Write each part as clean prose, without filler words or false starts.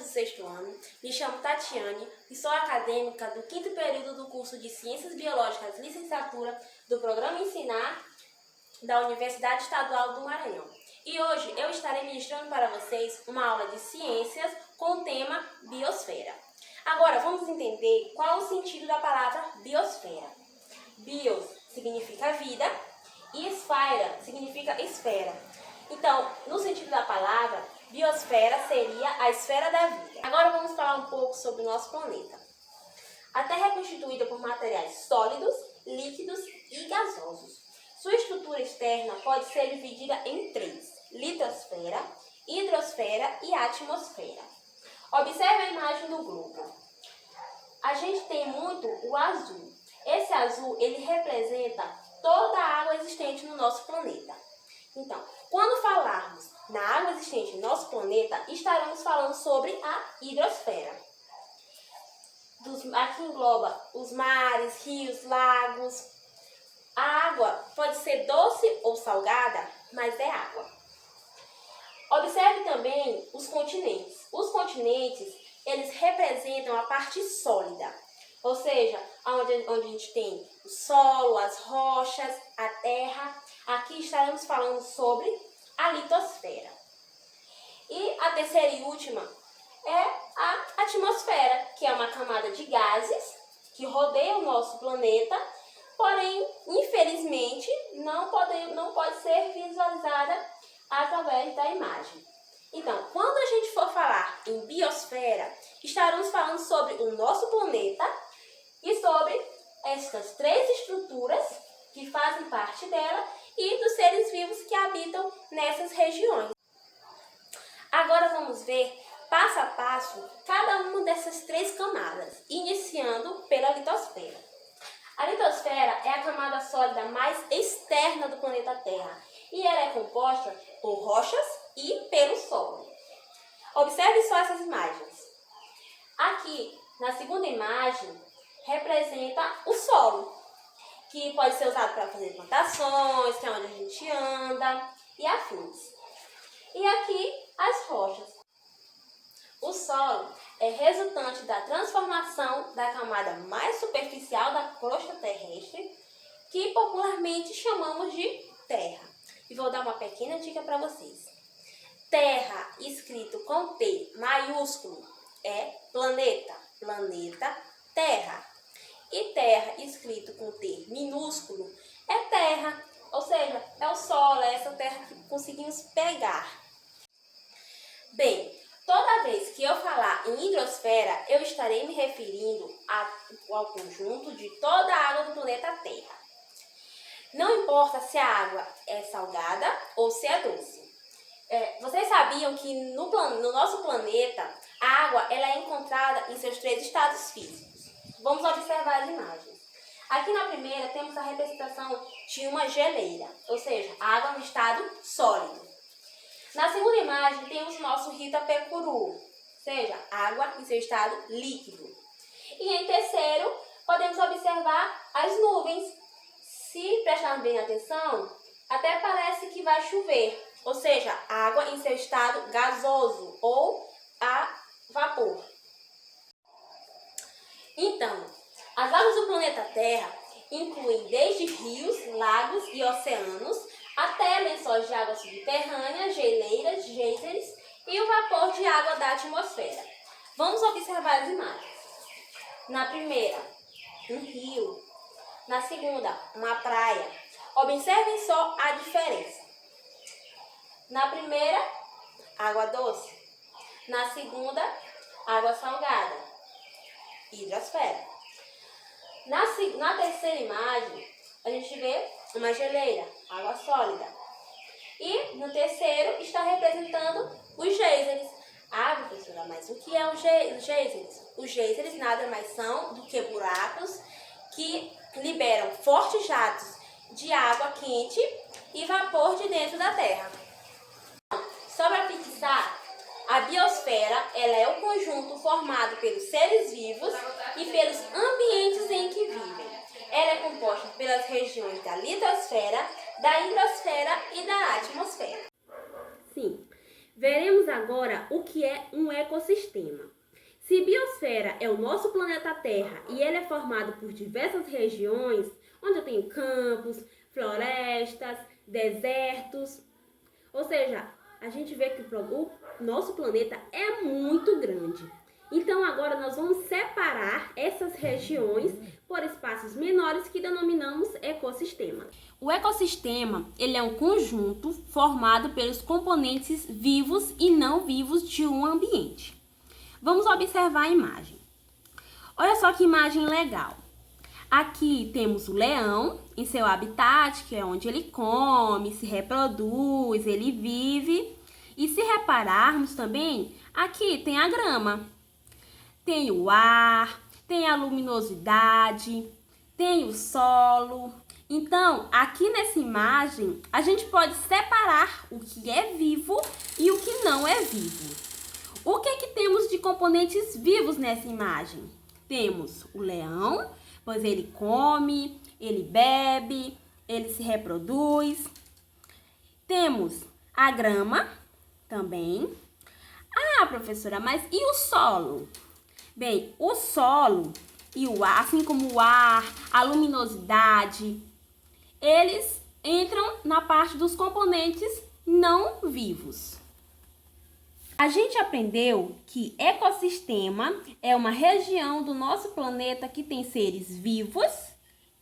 do sexto ano. Me chamo Tatiane e sou acadêmica do 5º período do curso de Ciências Biológicas, licenciatura do Programa Ensinar da Universidade Estadual do Maranhão. E hoje eu estarei ministrando para vocês uma aula de ciências com o tema biosfera. Agora vamos entender qual é o sentido da palavra biosfera. Bios significa vida e esfera significa esfera. Então, no sentido da palavra, biosfera seria a esfera da vida. Agora vamos falar um pouco sobre o nosso planeta. A Terra é constituída por materiais sólidos, líquidos e gasosos. Sua estrutura externa pode ser dividida em três: litosfera, hidrosfera e atmosfera. Observe a imagem do globo. A gente tem muito o azul. Esse azul, ele representa toda a água existente no nosso planeta. Então, quando falarmos na água existente no nosso planeta, estaremos falando sobre a hidrosfera. Aqui engloba os mares, rios, lagos. A água pode ser doce ou salgada, mas é água. Observe também os continentes. Os continentes, eles representam a parte sólida, ou seja, onde a gente tem o solo, as rochas, a terra. Aqui estaremos falando sobre a litosfera. E a terceira e última é a atmosfera, que é uma camada de gases que rodeia o nosso planeta, porém, infelizmente, não pode ser visualizada através da imagem. Então, quando a gente for falar em biosfera, estaremos falando sobre o nosso planeta e sobre estas três estruturas que fazem parte dela e dos seres vivos que habitam nessas regiões. Agora vamos ver passo a passo cada uma dessas três camadas, iniciando pela litosfera. A litosfera é a camada sólida mais externa do planeta Terra e ela é composta por rochas e pelo solo. Observe só essas imagens. Aqui, na segunda imagem, representa o solo, que pode ser usado para fazer plantações, que é onde a gente anda, e afins. E aqui, as rochas. O solo é resultante da transformação da camada mais superficial da crosta terrestre, que popularmente chamamos de terra. E vou dar uma pequena dica para vocês. Terra, escrito com T maiúsculo, é planeta, planeta, terra. E terra, escrito com T minúsculo, é terra, ou seja, é o solo, é essa terra que conseguimos pegar. Bem, toda vez que eu falar em hidrosfera, eu estarei me referindo ao conjunto de toda a água do planeta Terra. Não importa se a água é salgada ou se é doce. Vocês sabiam que no nosso planeta, a água ela é encontrada em seus três estados físicos? Vamos observar as imagens. Aqui na primeira temos a representação de uma geleira, ou seja, a água no estado sólido. Na segunda imagem temos o nosso rio Itapecuru, ou seja, água em seu estado líquido. E em terceiro, podemos observar as nuvens. Se prestarmos bem atenção, até parece que vai chover, ou seja, água em seu estado gasoso ou a vapor. Então, as águas do planeta Terra incluem desde rios, lagos e oceanos, até lençóis de água subterrânea, geleiras, geysers e o vapor de água da atmosfera. Vamos observar as imagens. Na primeira, um rio. Na segunda, uma praia. Observem só a diferença. Na primeira, água doce. Na segunda, água salgada. Hidrosfera. Na terceira imagem, a gente vê uma geleira, água sólida. E no terceiro está representando os geysers. Ah, professora, mas o que é os geysers? Os geysers nada mais são do que buracos que liberam fortes jatos de água quente e vapor de dentro da Terra. Só para fixar, a biosfera ela é o conjunto formado pelos seres vivos e pelos ambientes em que vivem. Ela é composta pelas regiões da litosfera, da hidrosfera e da atmosfera. Sim, Veremos agora o que é um ecossistema. Se biosfera é o nosso planeta Terra e ele é formado por diversas regiões, onde eu tenho campos, florestas, desertos, ou seja, a gente vê que o nosso planeta é muito grande. Então agora nós vamos separar essas regiões por espaços menores que denominamos ecossistema. O ecossistema, ele é um conjunto formado pelos componentes vivos e não vivos de um ambiente. Vamos observar a imagem. Olha só que imagem legal. Aqui temos o leão em seu habitat, que é onde ele come, se reproduz, ele vive. E se repararmos também, aqui tem a grama. Tem o ar, tem a luminosidade, tem o solo. Então, aqui nessa imagem, a gente pode separar o que é vivo e o que não é vivo. O que temos de componentes vivos nessa imagem? Temos o leão, pois ele come, ele bebe, ele se reproduz. Temos a grama também. Ah, professora, mas e o solo? Bem, o solo e o ar, assim como o ar, a luminosidade, eles entram na parte dos componentes não vivos. A gente aprendeu que ecossistema é uma região do nosso planeta que tem seres vivos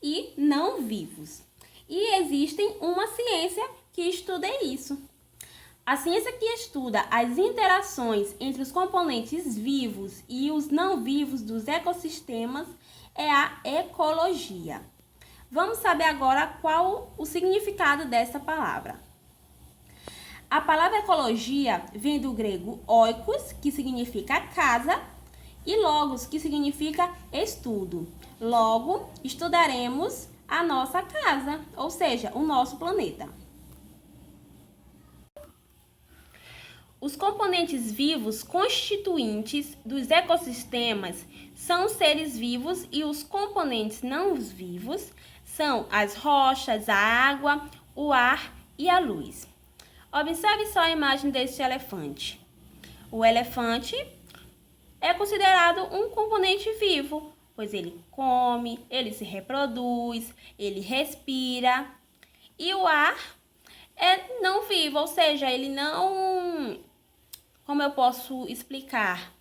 e não vivos. E existe uma ciência que estuda isso. A ciência que estuda as interações entre os componentes vivos e os não vivos dos ecossistemas é a ecologia. Vamos saber agora qual o significado dessa palavra. A palavra ecologia vem do grego oikos, que significa casa, e logos, que significa estudo. Logo, estudaremos a nossa casa, ou seja, o nosso planeta. Os componentes vivos constituintes dos ecossistemas são os seres vivos e os componentes não vivos são as rochas, a água, o ar e a luz. Observe só a imagem deste elefante. O elefante é considerado um componente vivo, pois ele come, ele se reproduz, ele respira. E o ar é não vivo, ou seja, ele não... Como eu posso explicar?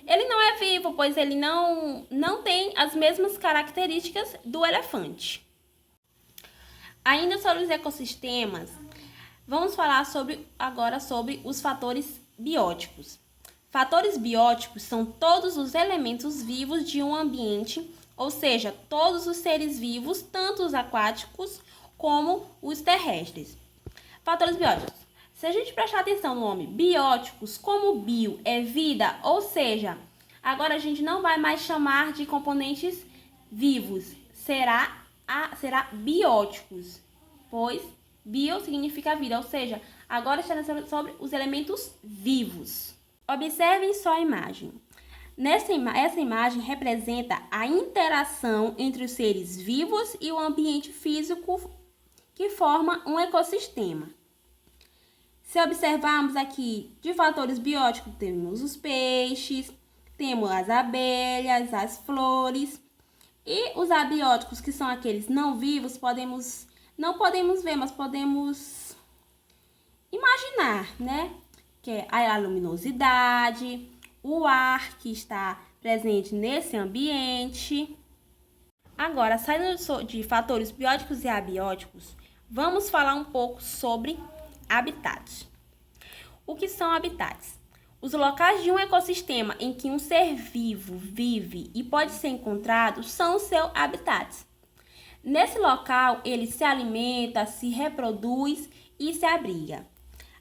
Ele não é vivo, pois ele não tem as mesmas características do elefante. Ainda sobre os ecossistemas, vamos falar agora sobre os fatores bióticos. Fatores bióticos são todos os elementos vivos de um ambiente, ou seja, todos os seres vivos, tanto os aquáticos como os terrestres. Fatores bióticos. Se a gente prestar atenção no nome bióticos, como bio é vida, ou seja, agora a gente não vai mais chamar de componentes vivos, será bióticos, pois bio significa vida, ou seja, agora está sobre os elementos vivos. Observem só a imagem. Essa imagem representa a interação entre os seres vivos e o ambiente físico que forma um ecossistema. Se observarmos aqui de fatores bióticos, temos os peixes, temos as abelhas, as flores. E os abióticos, que são aqueles não vivos, não podemos ver, mas podemos imaginar, né? Que é a luminosidade, o ar que está presente nesse ambiente. Agora, saindo de fatores bióticos e abióticos, vamos falar um pouco sobre habitats. O que são habitats? Os locais de um ecossistema em que um ser vivo vive e pode ser encontrado são os seus habitats. Nesse local, ele se alimenta, se reproduz e se abriga.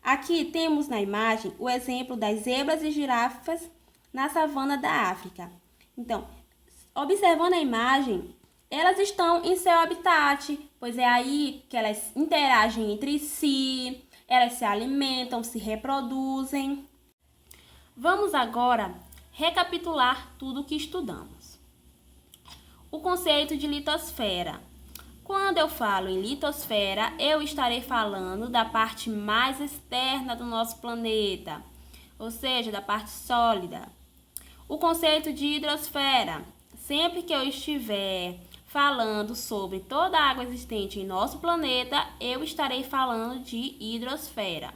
Aqui temos na imagem o exemplo das zebras e girafas na savana da África. Então, observando a imagem, elas estão em seu habitat, pois é aí que elas interagem entre si, elas se alimentam, se reproduzem. Vamos agora recapitular tudo o que estudamos. O conceito de litosfera. Quando eu falo em litosfera, eu estarei falando da parte mais externa do nosso planeta, ou seja, da parte sólida. O conceito de hidrosfera, sempre que eu estiver falando sobre toda a água existente em nosso planeta, eu estarei falando de hidrosfera.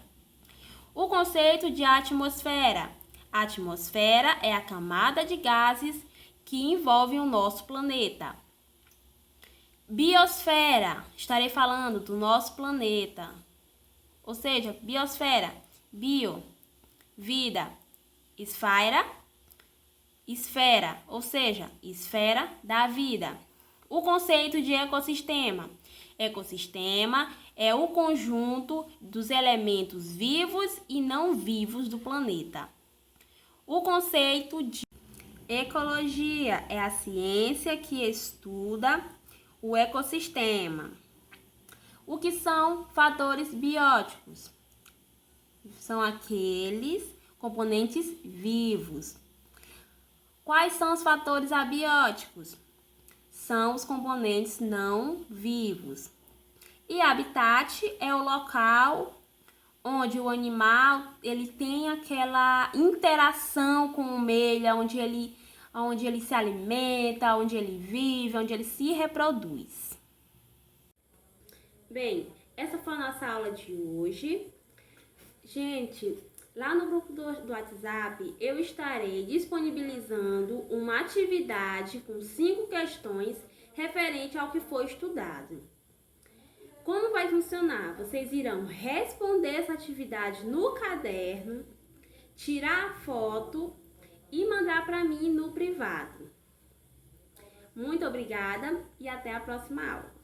O conceito de atmosfera. A atmosfera é a camada de gases que envolve o nosso planeta. Biosfera, estarei falando do nosso planeta. Ou seja, biosfera, bio, vida, esfera, esfera, ou seja, esfera da vida. O conceito de ecossistema. Ecossistema é o conjunto dos elementos vivos e não vivos do planeta. O conceito de ecologia é a ciência que estuda o ecossistema. O que são fatores bióticos? São aqueles componentes vivos. Quais são os fatores abióticos? São os componentes não vivos. E habitat é o local onde o animal ele tem aquela interação com o meio, onde ele se alimenta, onde ele vive, onde ele se reproduz. Bem, essa foi a nossa aula de hoje. Gente, lá no grupo do WhatsApp, eu estarei disponibilizando uma atividade com 5 questões referente ao que foi estudado. Como vai funcionar? Vocês irão responder essa atividade no caderno, tirar a foto e mandar para mim no privado. Muito obrigada e até a próxima aula.